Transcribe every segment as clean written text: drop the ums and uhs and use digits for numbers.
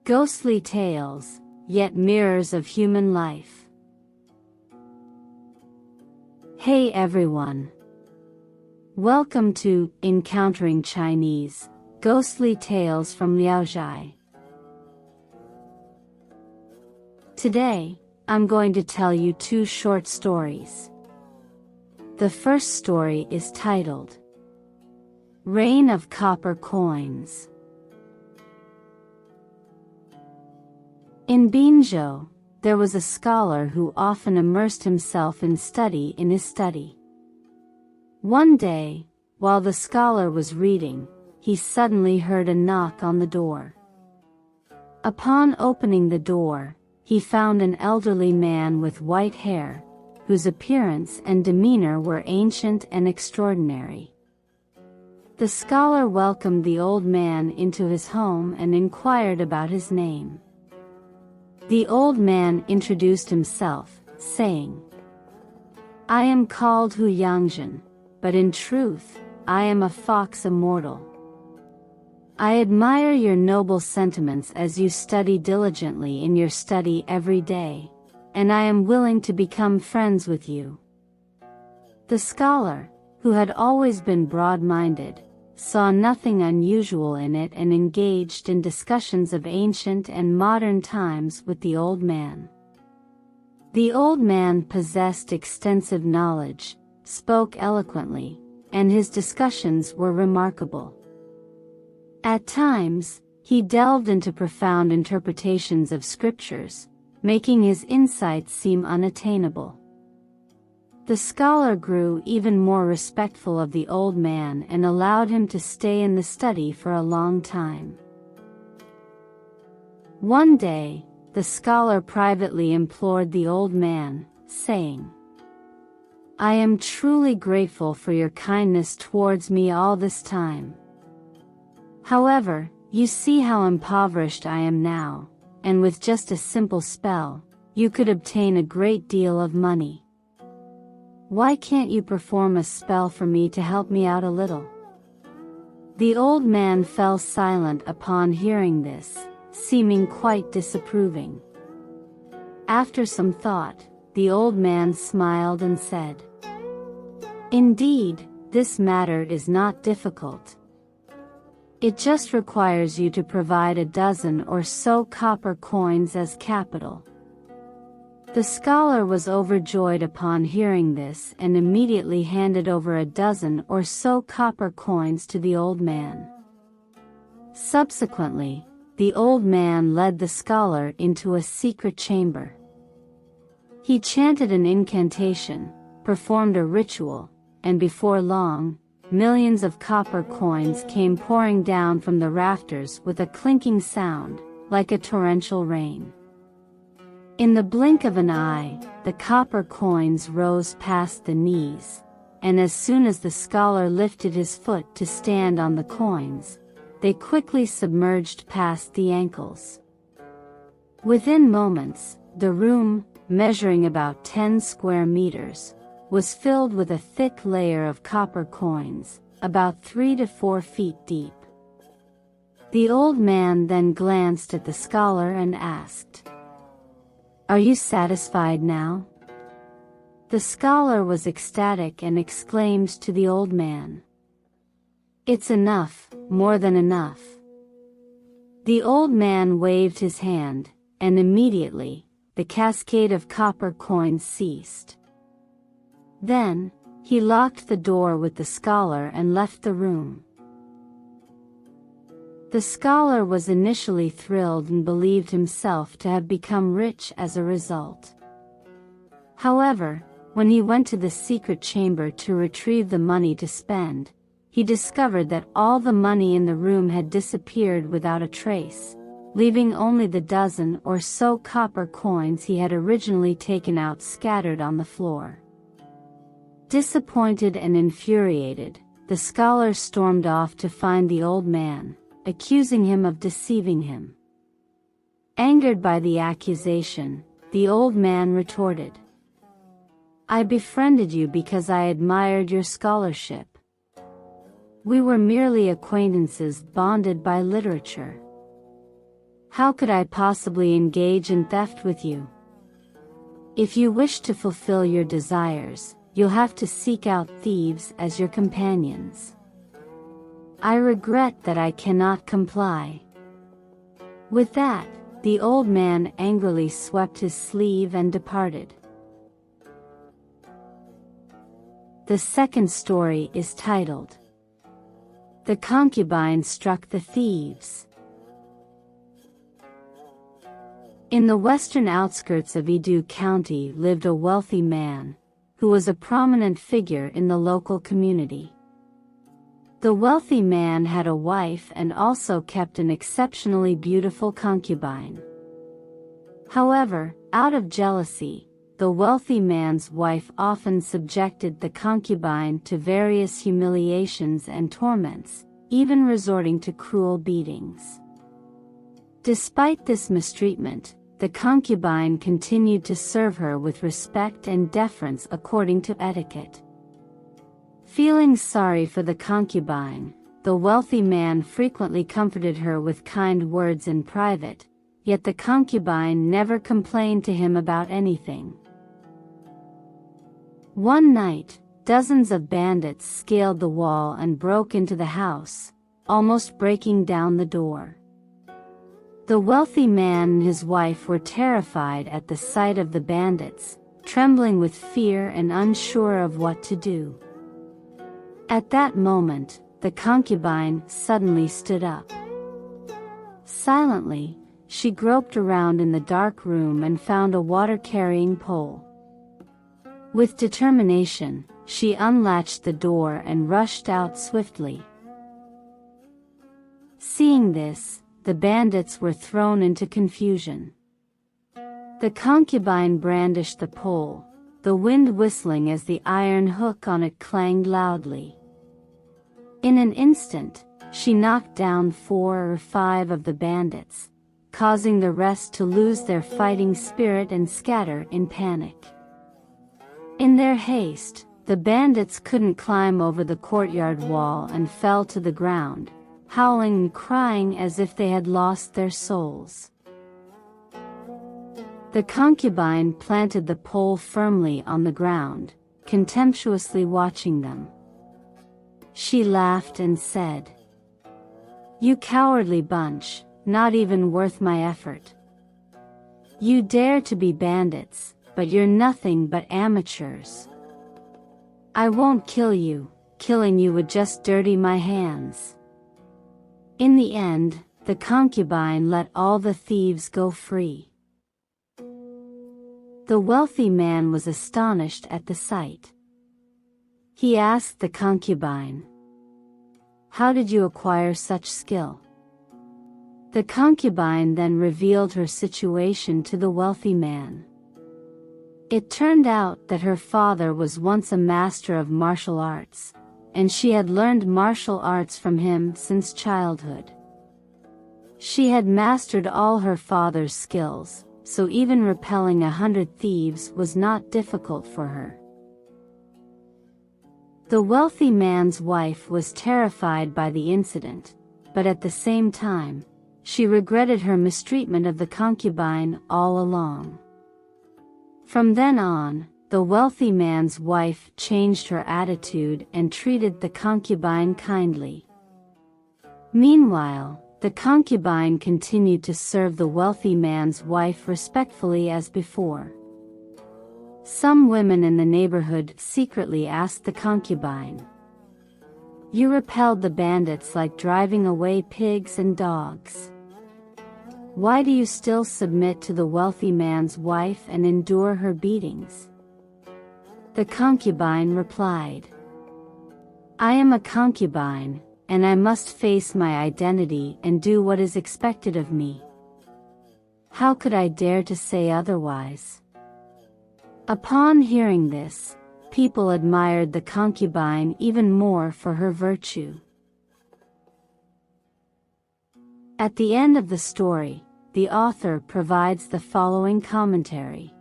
Ghostly tales, yet mirrors of human life. Hey everyone! Welcome to Encountering Chinese, Ghostly Tales from Zhai. Today, I'm going to tell you two short stories. The first story is titled, Rain of Copper Coins. In Binzhou, there was a scholar who often immersed himself in his study. One day, while the scholar was reading, he suddenly heard a knock on the door. Upon opening the door, he found an elderly man with white hair, whose appearance and demeanor were ancient and extraordinary. The scholar welcomed the old man into his home and inquired about his name. The old man introduced himself, saying, "I am called Hu Yangzhen, but in truth, I am a fox immortal. I admire your noble sentiments as you study diligently in your study every day, and I am willing to become friends with you." The scholar, who had always been broad-minded, saw nothing unusual in it and engaged in discussions of ancient and modern times with the old man. The old man possessed extensive knowledge, spoke eloquently, and his discussions were remarkable. At times, he delved into profound interpretations of scriptures, making his insights seem unattainable. The scholar grew even more respectful of the old man and allowed him to stay in the study for a long time. One day, the scholar privately implored the old man, saying, "I am truly grateful for your kindness towards me all this time. However, you see how impoverished I am now, and with just a simple spell, you could obtain a great deal of money. Why can't you perform a spell for me to help me out a little?" The old man fell silent upon hearing this, seeming quite disapproving. After some thought, the old man smiled and said, "Indeed, this matter is not difficult. It just requires you to provide a dozen or so copper coins as capital." The scholar was overjoyed upon hearing this and immediately handed over a dozen or so copper coins to the old man. Subsequently, the old man led the scholar into a secret chamber. He chanted an incantation, performed a ritual, and before long, millions of copper coins came pouring down from the rafters with a clinking sound, like a torrential rain. In the blink of an eye, the copper coins rose past the knees, and as soon as the scholar lifted his foot to stand on the coins, they quickly submerged past the ankles. Within moments, the room, measuring about 10 square meters, was filled with a thick layer of copper coins, about 3 to 4 feet deep. The old man then glanced at the scholar and asked, "Are you satisfied now?" The scholar was ecstatic and exclaimed to the old man, "It's enough, more than enough." The old man waved his hand, and immediately, the cascade of copper coins ceased. Then, he locked the door with the scholar and left the room. The scholar was initially thrilled and believed himself to have become rich as a result. However, when he went to the secret chamber to retrieve the money to spend, he discovered that all the money in the room had disappeared without a trace, leaving only the dozen or so copper coins he had originally taken out scattered on the floor. Disappointed and infuriated, the scholar stormed off to find the old man, accusing him of deceiving him. Angered by the accusation, the old man retorted, "I befriended you because I admired your scholarship. We were merely acquaintances bonded by literature. How could I possibly engage in theft with you? If you wish to fulfill your desires, you'll have to seek out thieves as your companions. I regret that I cannot comply." With that, the old man angrily swept his sleeve and departed. The second story is titled, "The Concubine Struck the Thieves." In the western outskirts of Edo County lived a wealthy man, who was a prominent figure in the local community. The wealthy man had a wife and also kept an exceptionally beautiful concubine. However, out of jealousy, the wealthy man's wife often subjected the concubine to various humiliations and torments, even resorting to cruel beatings. Despite this mistreatment, the concubine continued to serve her with respect and deference according to etiquette. Feeling sorry for the concubine, the wealthy man frequently comforted her with kind words in private, yet the concubine never complained to him about anything. One night, dozens of bandits scaled the wall and broke into the house, almost breaking down the door. The wealthy man and his wife were terrified at the sight of the bandits, trembling with fear and unsure of what to do. At that moment, the concubine suddenly stood up. Silently, she groped around in the dark room and found a water-carrying pole. With determination, she unlatched the door and rushed out swiftly. Seeing this, the bandits were thrown into confusion. The concubine brandished the pole, the wind whistling as the iron hook on it clanged loudly. In an instant, she knocked down 4 or 5 of the bandits, causing the rest to lose their fighting spirit and scatter in panic. In their haste, the bandits couldn't climb over the courtyard wall and fell to the ground, howling and crying as if they had lost their souls. The concubine planted the pole firmly on the ground, contemptuously watching them. She laughed and said, "You cowardly bunch, not even worth my effort. You dare to be bandits, but you're nothing but amateurs. I won't kill you, killing you would just dirty my hands." In the end, the concubine let all the thieves go free. The wealthy man was astonished at the sight. He asked the concubine, "How did you acquire such skill?" The concubine then revealed her situation to the wealthy man. It turned out that her father was once a master of martial arts, and she had learned martial arts from him since childhood. She had mastered all her father's skills, so even repelling 100 thieves was not difficult for her. The wealthy man's wife was terrified by the incident, but at the same time, she regretted her mistreatment of the concubine all along. From then on, the wealthy man's wife changed her attitude and treated the concubine kindly. Meanwhile, the concubine continued to serve the wealthy man's wife respectfully as before. Some women in the neighborhood secretly asked the concubine, "You repelled the bandits like driving away pigs and dogs. Why do you still submit to the wealthy man's wife and endure her beatings?" The concubine replied, "I am a concubine, and I must face my identity and do what is expected of me. How could I dare to say otherwise?" Upon hearing this, people admired the concubine even more for her virtue. At the end of the story, the author provides the following commentary.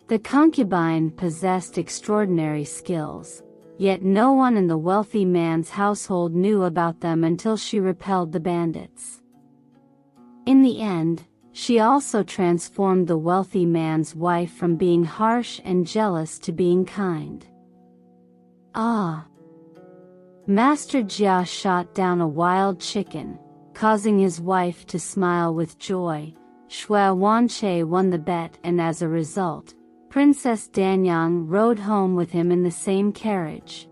The concubine possessed extraordinary skills, yet no one in the wealthy man's household knew about them until she repelled the bandits. In the end, she also transformed the wealthy man's wife from being harsh and jealous to being kind. Ah! Master Jia shot down a wild chicken, causing his wife to smile with joy. Shui Wanche won the bet, and as a result, Princess Danyang rode home with him in the same carriage.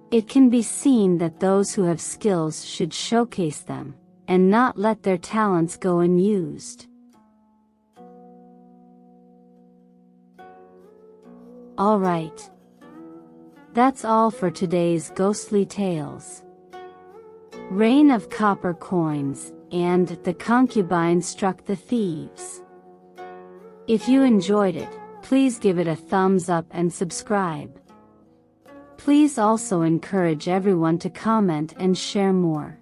It can be seen that those who have skills should showcase them, and not let their talents go unused. Alright. That's all for today's ghostly tales. Rain of Copper Coins, and The Concubine Struck the Thieves. If you enjoyed it, please give it a thumbs up and subscribe. Please also encourage everyone to comment and share more.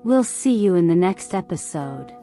We'll see you in the next episode.